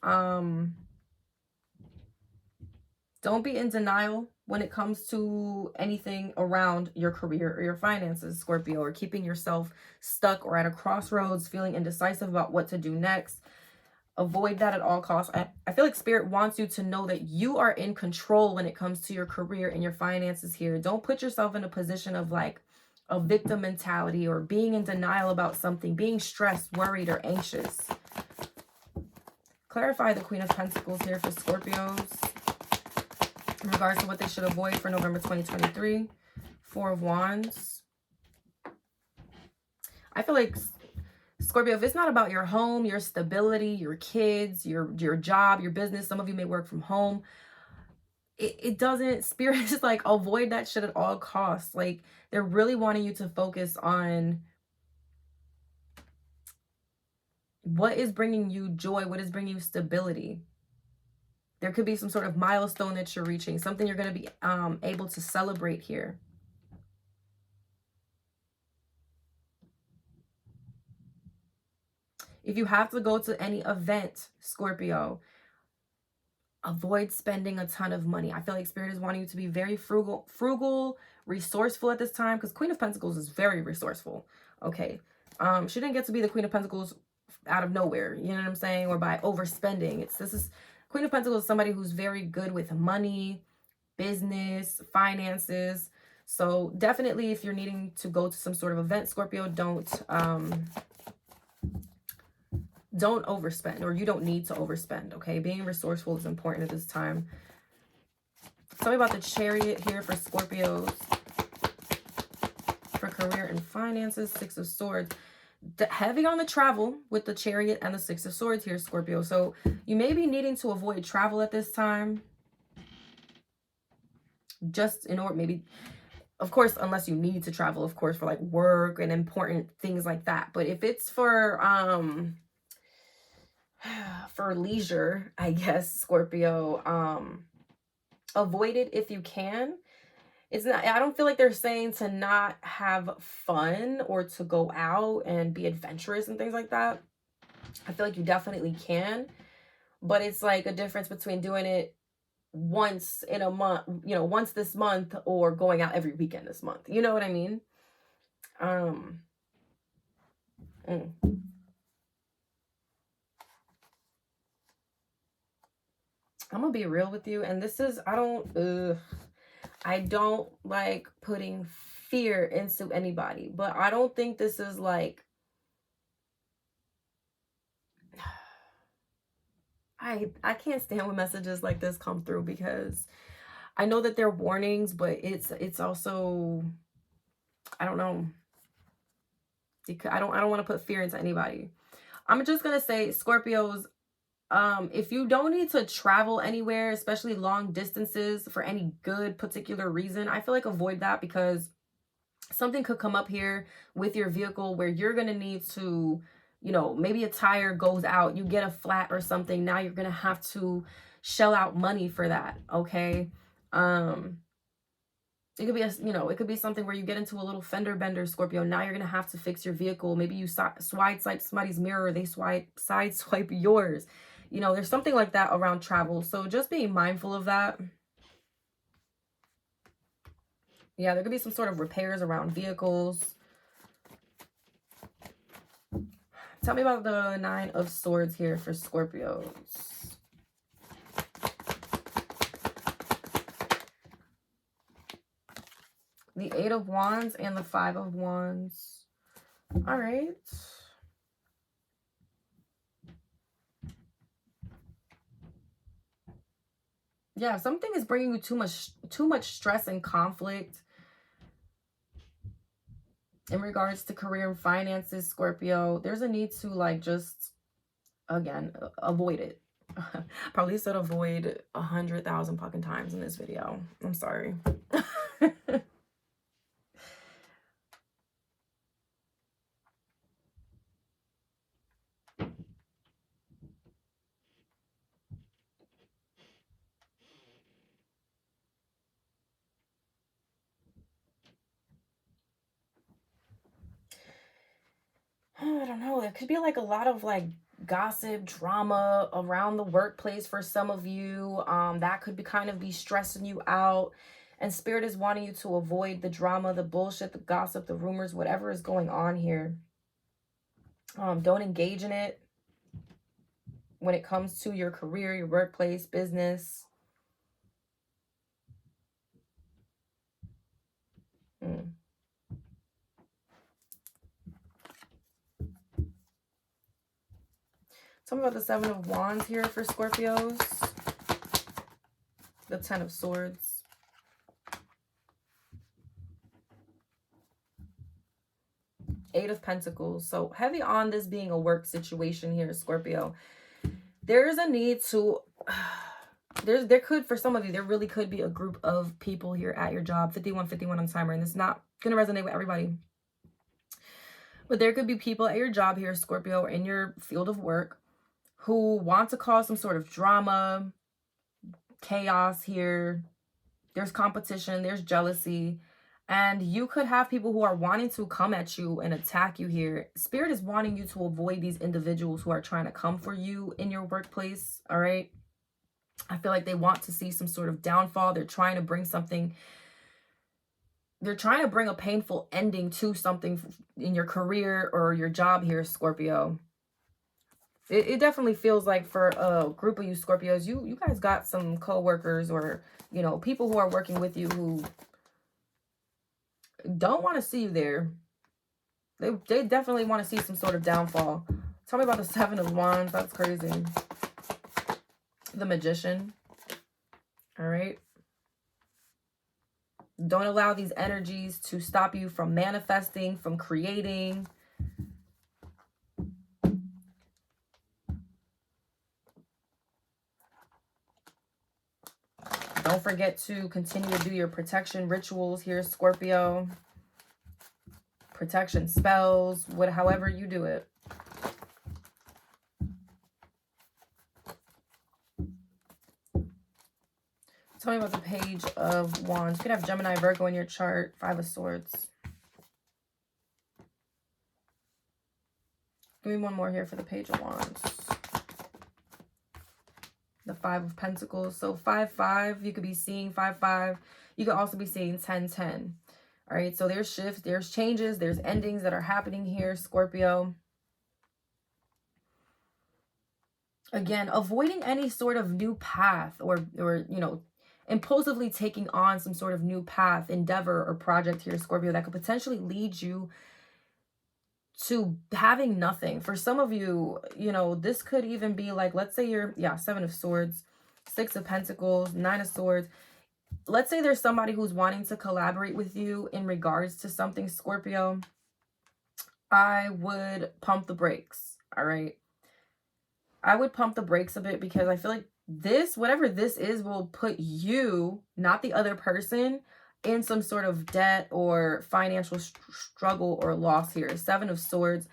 Don't be in denial when it comes to anything around your career or your finances, Scorpio, or keeping yourself stuck or at a crossroads, feeling indecisive about what to do next. Avoid that at all costs. I feel like Spirit wants you to know that you are in control when it comes to your career and your finances here. Don't put yourself in a position of like a victim mentality or being in denial about something, being stressed, worried, or anxious. Clarify the Queen of Pentacles here for Scorpios in regards to what they should avoid for November 2023. Four of Wands. I feel like, Scorpio, if it's not about your home, your stability, your kids, your job, your business, some of you may work from home. It doesn't, Spirit is like, avoid that shit at all costs. Like, they're really wanting you to focus on what is bringing you joy, what is bringing you stability. There could be some sort of milestone that you're reaching, something you're going to be able to celebrate here. If you have to go to any event, Scorpio, avoid spending a ton of money. I feel like Spirit is wanting you to be very frugal, resourceful at this time, because Queen of Pentacles is very resourceful. Okay. She didn't get to be the Queen of Pentacles out of nowhere, you know what I'm saying, or by overspending. This is Queen of Pentacles is somebody who's very good with money, business, finances. So definitely, if you're needing to go to some sort of event, Scorpio, don't overspend, or you don't need to overspend, okay? Being resourceful is important at this time. Tell me about the Chariot here for Scorpios for career and finances. Six of Swords. Heavy on the travel with the Chariot and the Six of Swords here, Scorpio. So you may be needing to avoid travel at this time. Just in order, maybe, of course, unless you need to travel, of course, for like work and important things like that. But if it's for leisure, I guess, Scorpio, avoid it if you can. It's not, I don't feel like they're saying to not have fun or to go out and be adventurous and things like that. I feel like you definitely can, but it's like a difference between doing it once in a month, you know, once this month, or going out every weekend this month. You know what I mean? I'm gonna be real with you, and this is, I don't like putting fear into anybody, but I don't think this is like, I can't stand when messages like this come through, because I know that they're warnings, but it's also, I don't know. I don't want to put fear into anybody. I'm just gonna say, Scorpios, if you don't need to travel anywhere, especially long distances, for any good particular reason, I feel like avoid that, because something could come up here with your vehicle where you're going to need to, you know, maybe a tire goes out, you get a flat or something. Now you're going to have to shell out money for that. Okay. It could be it could be something where you get into a little fender bender, Scorpio. Now you're gonna have to fix your vehicle. Maybe you swipe somebody's mirror, they side swipe yours. There's something like that around travel. So just being mindful of that. Yeah, there could be some sort of repairs around vehicles. Tell me about the 9 of Swords here for Scorpios. The 8 of Wands and the 5 of Wands. All right. Yeah, something is bringing you too much stress and conflict in regards to career and finances, Scorpio. There's a need to just, again, avoid it. Probably said avoid 100,000 fucking times in this video. I'm sorry. I don't know. There could be a lot of gossip, drama around the workplace for some of you. That could be stressing you out. And Spirit is wanting you to avoid the drama, the bullshit, the gossip, the rumors, whatever is going on here. Don't engage in it when it comes to your career, your workplace, business. Tell me about the 7 of Wands here for Scorpios. The 10 of Swords. Eight of Pentacles. So heavy on this being a work situation here, Scorpio. There is a need to... There could, for some of you, there really could be a group of people here at your job. 51 on timer. And it's not going to resonate with everybody. But there could be people at your job here, Scorpio, or in your field of work, who want to cause some sort of drama, chaos here. There's competition, there's jealousy, and you could have people who are wanting to come at you and attack you here. Spirit is wanting you to avoid these individuals who are trying to come for you in your workplace, all right? I feel like they want to see some sort of downfall. They're trying to bring something. They're trying to bring a painful ending to something in your career or your job here, Scorpio. It definitely feels like for a group of you Scorpios, you guys got some co-workers or, people who are working with you who don't want to see you there. They definitely want to see some sort of downfall. Tell me about the 7 of Wands. That's crazy. The Magician. All right. Don't allow these energies to stop you from manifesting, from creating. Don't forget to continue to do your protection rituals here, Scorpio. Protection spells, however you do it. Tell me about the Page of Wands. You could have Gemini, Virgo in your chart. 5 of Swords. Give me one more here for the Page of Wands. The 5 of Pentacles. So 5-5, you could be seeing 5-5. You could also be seeing 10-10. All right, so there's shifts, there's changes, there's endings that are happening here, Scorpio. Again, avoiding any sort of new path or impulsively taking on some sort of new path, endeavor, or project here, Scorpio, that could potentially lead you to having nothing. For some of you, this could even be let's say you're, 7 of Swords, 6 of Pentacles, 9 of Swords. Let's say there's somebody who's wanting to collaborate with you in regards to something, Scorpio. I would pump the brakes, all right? I would pump the brakes a bit because I feel like this, whatever this is, will put you, not the other person, in some sort of debt or financial struggle or loss here. 7 of Swords.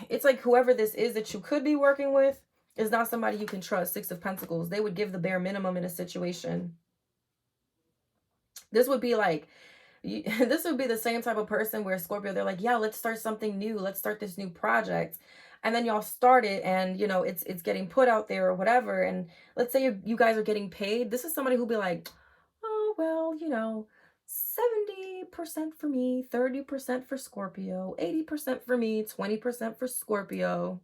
It's like whoever this is that you could be working with is not somebody you can trust. 6 of Pentacles. They would give the bare minimum in a situation. This would be like, this would be the same type of person where Scorpio, they're like, yeah, let's start something new. Let's start this new project. And then y'all start it, and you know, it's getting put out there or whatever. And let's say you guys are getting paid. This is somebody who'll be like, oh, well, you know, 70% for me, 30% for Scorpio, 80% for me, 20% for Scorpio.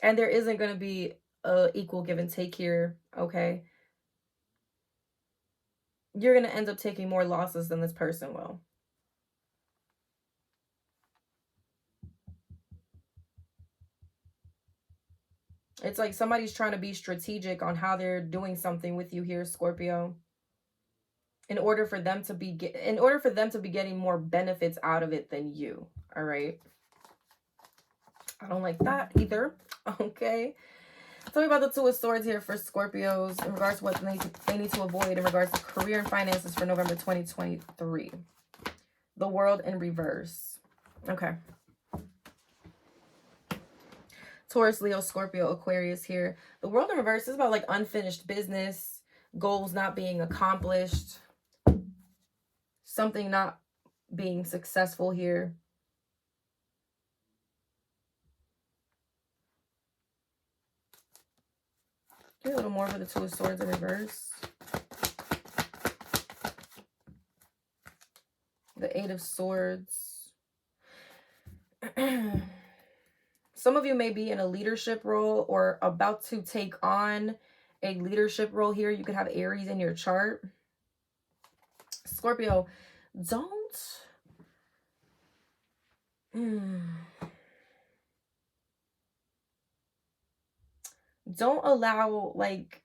And there isn't going to be a equal give and take here, okay? You're going to end up taking more losses than this person will. It's like somebody's trying to be strategic on how they're doing something with you here, Scorpio, in order for them to be getting more benefits out of it than you. All right. I don't like that either. Okay. Tell me about the Two of Swords here for Scorpios in regards to what they need to avoid in regards to career and finances for November 2023. The World in reverse. Okay. Taurus, Leo, Scorpio, Aquarius here. The World in reverse is about like unfinished business, goals not being accomplished, something not being successful here. Get a little more for the Two of Swords in reverse. The Eight of Swords. Some of you may be in a leadership role or about to take on a leadership role here. You could have Aries in your chart. Scorpio, don't allow like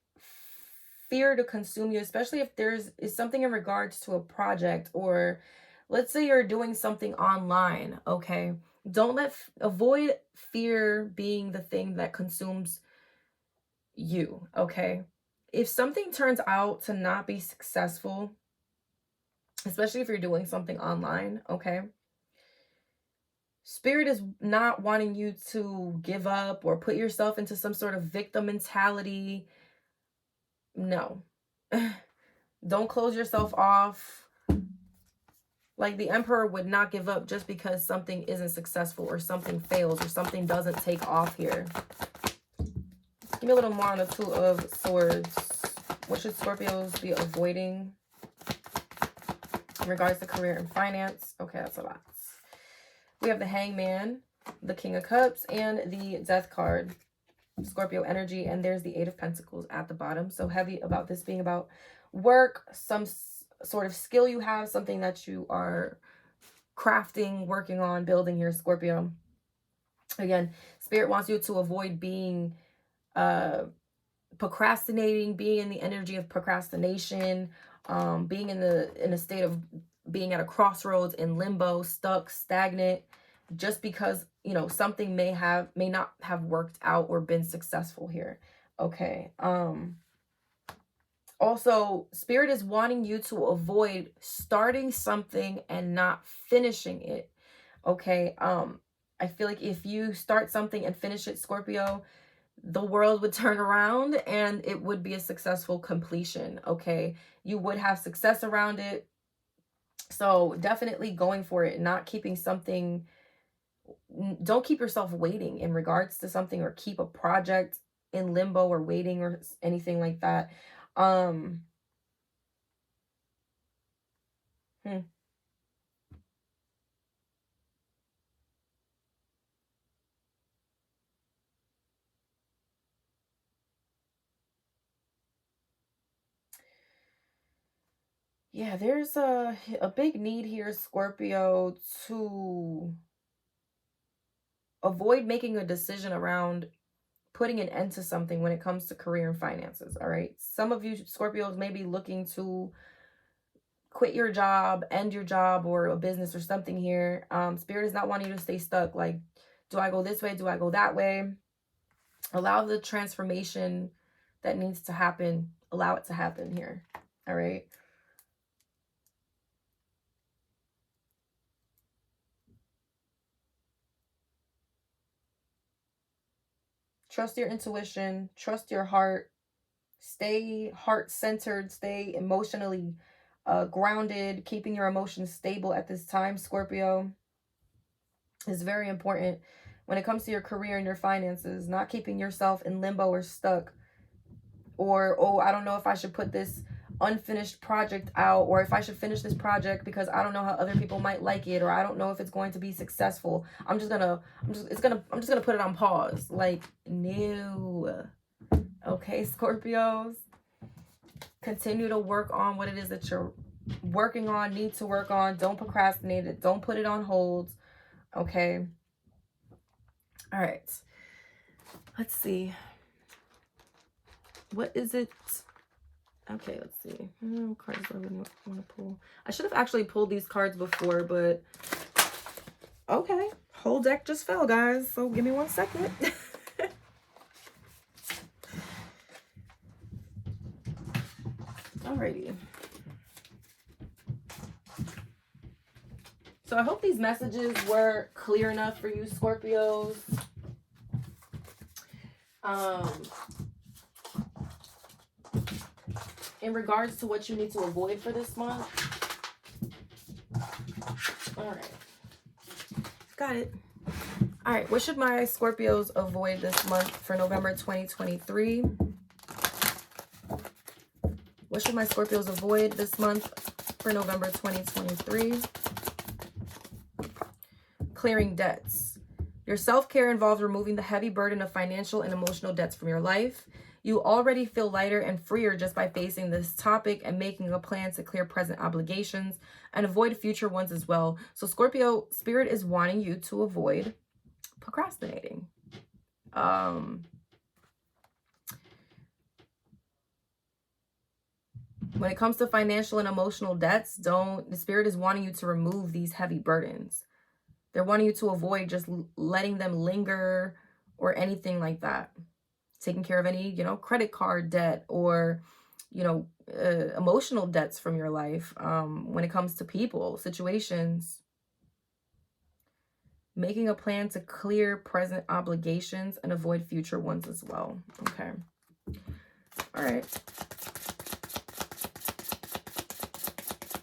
fear to consume you, especially if is something in regards to a project, or let's say you're doing something online, okay? Don't avoid fear being the thing that consumes you, okay? If something turns out to not be successful, especially if you're doing something online, okay? Spirit is not wanting you to give up or put yourself into some sort of victim mentality. No. Don't close yourself off. Like the Emperor would not give up just because something isn't successful or something fails or something doesn't take off here. Give me a little more on the Two of Swords. What should Scorpios be avoiding in regards to career and finance? Okay, that's a lot. We have the Hangman, the King of Cups, and the Death card. Scorpio energy, and there's the Eight of Pentacles at the bottom. So heavy about this being about work, some sort of skill you have, something that you are crafting, working on, building here, Scorpio. Again, Spirit wants you to avoid being procrastinating, being in the energy of procrastination, being in a state of being at a crossroads, in limbo, stuck, stagnant, just because, you know, something may not have worked out or been successful here. Okay. Also, Spirit is wanting you to avoid starting something and not finishing it. Okay. I feel like if you start something and finish it, Scorpio, the world would turn around and it would be a successful completion. Okay. You would have success around it. So definitely going for it, not keeping something. Don't keep yourself waiting in regards to something, or keep a project in limbo or waiting or anything like that. Yeah, there's a big need here, Scorpio, to avoid making a decision around putting an end to something when it comes to career and finances. All right. Some of you Scorpios may be looking to quit your job, end your job or a business or something here. Spirit is not wanting you to stay stuck. Like, do I go this way? Do I go that way? Allow the transformation that needs to happen. Allow it to happen here. All right. Trust your intuition. Trust your heart. Stay heart-centered. Stay emotionally grounded, keeping your emotions stable at this time, Scorpio, is very important when it comes to your career and your finances. Not keeping yourself in limbo or stuck, or, oh, I don't know if I should put this unfinished project out, or if I should finish this project because I don't know how other people might like it, or I don't know if it's going to be successful. I'm just gonna put it on pause. Like, no. Okay, Scorpios, continue to work on what it is that you're working on, need to work on. Don't procrastinate it. Don't put it on hold. Okay. All right. Let's see. What is it? Okay, let's see. Cards I wouldn't want to pull. I should have actually pulled these cards before, but okay. Whole deck just fell, guys. So give me 1 second. Alrighty. So I hope these messages were clear enough for you, Scorpios. In regards to what you need to avoid for this month. All right. Got it. All right. What should my Scorpios avoid this month for November 2023? What should my Scorpios avoid this month for November 2023? Clearing debts. Your self-care involves removing the heavy burden of financial and emotional debts from your life. You already feel lighter and freer just by facing this topic and making a plan to clear present obligations and avoid future ones as well. So Scorpio, Spirit is wanting you to avoid procrastinating. When it comes to financial and emotional debts, the Spirit is wanting you to remove these heavy burdens. They're wanting you to avoid just letting them linger or anything like that. Taking care of any, credit card debt or, emotional debts from your life. When it comes to people, situations, making a plan to clear present obligations and avoid future ones as well. Okay. All right.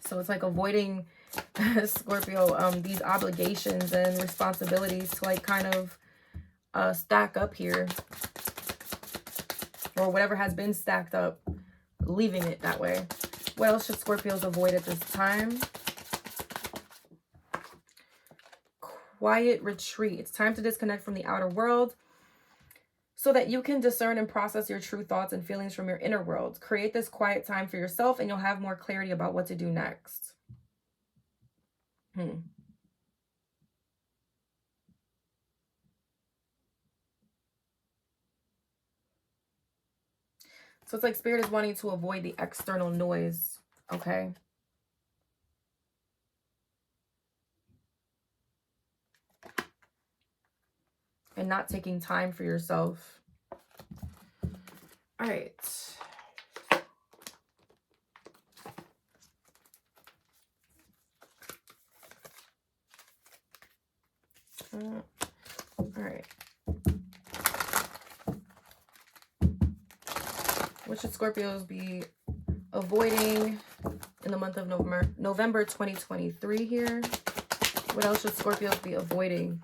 So it's like avoiding, Scorpio, these obligations and responsibilities to like kind of stack up here. Or whatever has been stacked up, leaving it that way. What else should Scorpios avoid at this time? Quiet retreat. It's time to disconnect from the outer world so that you can discern and process your true thoughts and feelings from your inner world. Create this quiet time for yourself and you'll have more clarity about what to do next. So it's like Spirit is wanting to avoid the external noise, okay? And not taking time for yourself. All right. All right. What should Scorpios be avoiding in the month of November 2023 here? What else should Scorpios be avoiding?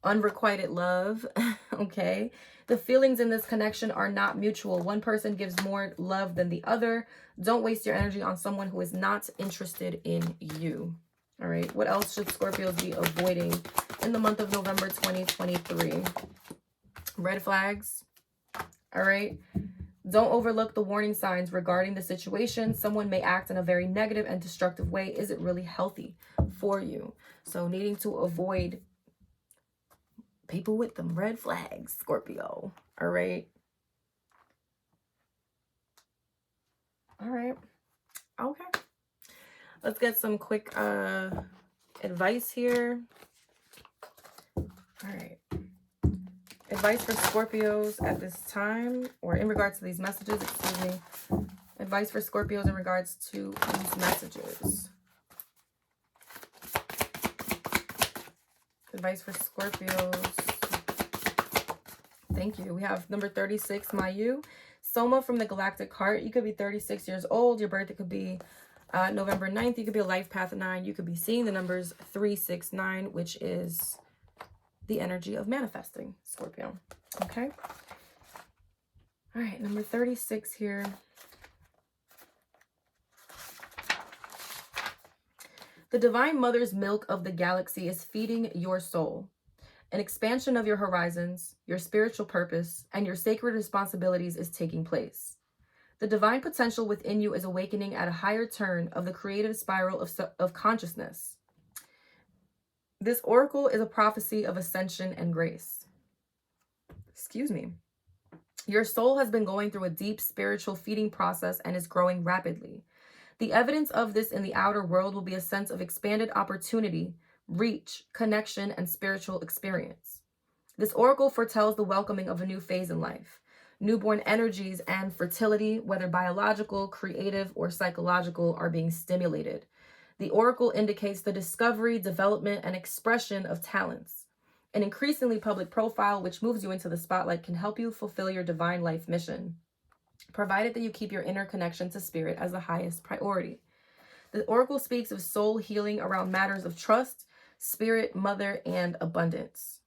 Unrequited love. Okay. The feelings in this connection are not mutual. One person gives more love than the other. Don't waste your energy on someone who is not interested in you. All right. What else should Scorpios be avoiding in the month of November 2023? Red flags. All right. Don't overlook the warning signs regarding the situation. Someone may act in a very negative and destructive way. Is it really healthy for you? So needing to avoid people with them red flags, Scorpio. All right. All right. Okay. Let's get some quick advice here. All right. Advice for Scorpios at this time, or in regards to these messages, excuse me. Advice for Scorpios in regards to these messages. Advice for Scorpios. Thank you. We have number 36, Mayu. Soma from the Galactic Heart. You could be 36 years old. Your birthday could be November 9th, you could be a life path 9. You could be seeing the numbers 369, which is the energy of manifesting, Scorpio. Okay. All right, number 36 here. The Divine Mother's milk of the galaxy is feeding your soul. An expansion of your horizons, your spiritual purpose, and your sacred responsibilities is taking place. The divine potential within you is awakening at a higher turn of the creative spiral of consciousness. This oracle is a prophecy of ascension and grace. Excuse me. Your soul has been going through a deep spiritual feeding process and is growing rapidly. The evidence of this in the outer world will be a sense of expanded opportunity, reach, connection, and spiritual experience. This oracle foretells the welcoming of a new phase in life. Newborn energies and fertility, whether biological, creative, or psychological, are being stimulated. The oracle indicates the discovery, development, and expression of talents. An increasingly public profile which moves you into the spotlight can help you fulfill your divine life mission, provided that you keep your inner connection to spirit as the highest priority. The oracle speaks of soul healing around matters of trust, spirit, mother, and abundance.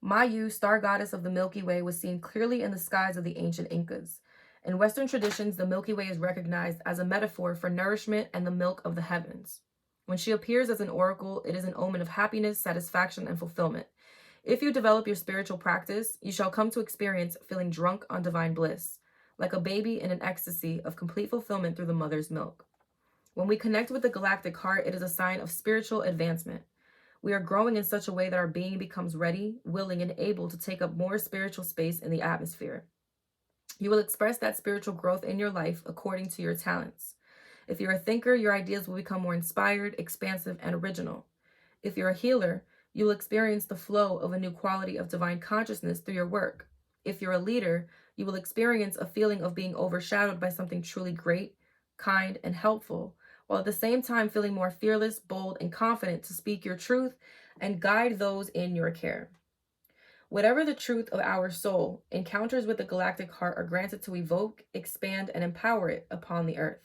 Mayu, star goddess of the Milky Way, was seen clearly in the skies of the ancient Incas. In Western traditions, the Milky Way is recognized as a metaphor for nourishment and the milk of the heavens. When she appears as an oracle, it is an omen of happiness, satisfaction, and fulfillment. If you develop your spiritual practice, you shall come to experience feeling drunk on divine bliss, like a baby in an ecstasy of complete fulfillment through the mother's milk. When we connect with the galactic heart, it is a sign of spiritual advancement. We are growing in such a way that our being becomes ready, willing, and able to take up more spiritual space in the atmosphere. You will express that spiritual growth in your life according to your talents. If you're a thinker, your ideas will become more inspired, expansive, and original. If you're a healer, you will experience the flow of a new quality of divine consciousness through your work. If you're a leader, you will experience a feeling of being overshadowed by something truly great, kind, and helpful, while at the same time feeling more fearless, bold, and confident to speak your truth and guide those in your care. Whatever the truth of our soul, encounters with the galactic heart are granted to evoke, expand, and empower it upon the earth.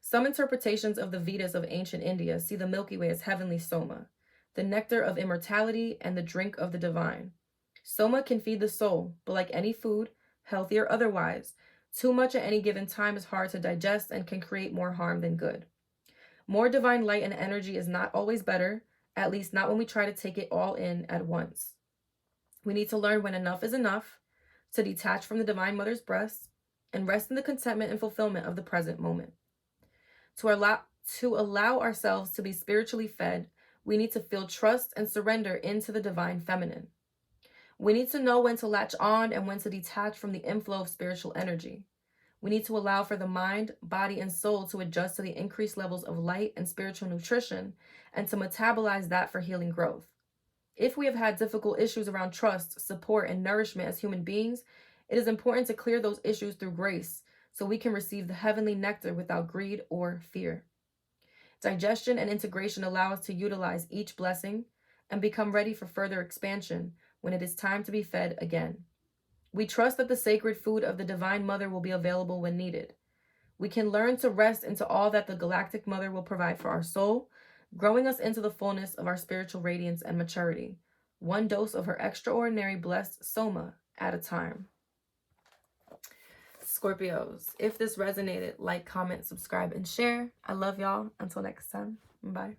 Some interpretations of the Vedas of ancient India see the Milky Way as heavenly soma, the nectar of immortality and the drink of the divine. Soma can feed the soul, but like any food, healthy or otherwise, too much at any given time is hard to digest and can create more harm than good. More divine light and energy is not always better, at least not when we try to take it all in at once. We need to learn when enough is enough, to detach from the Divine Mother's breast, and rest in the contentment and fulfillment of the present moment. To allow ourselves to be spiritually fed, we need to feel trust and surrender into the Divine Feminine. We need to know when to latch on and when to detach from the inflow of spiritual energy. We need to allow for the mind, body, and soul to adjust to the increased levels of light and spiritual nutrition and to metabolize that for healing growth. If we have had difficult issues around trust, support, and nourishment as human beings, it is important to clear those issues through grace so we can receive the heavenly nectar without greed or fear. Digestion and integration allow us to utilize each blessing and become ready for further expansion when it is time to be fed again. We trust that the sacred food of the Divine Mother will be available when needed. We can learn to rest into all that the Galactic Mother will provide for our soul, growing us into the fullness of our spiritual radiance and maturity, one dose of her extraordinary blessed soma at a time. Scorpios, if this resonated, like, comment, subscribe, and share. I love y'all. Until next time, bye.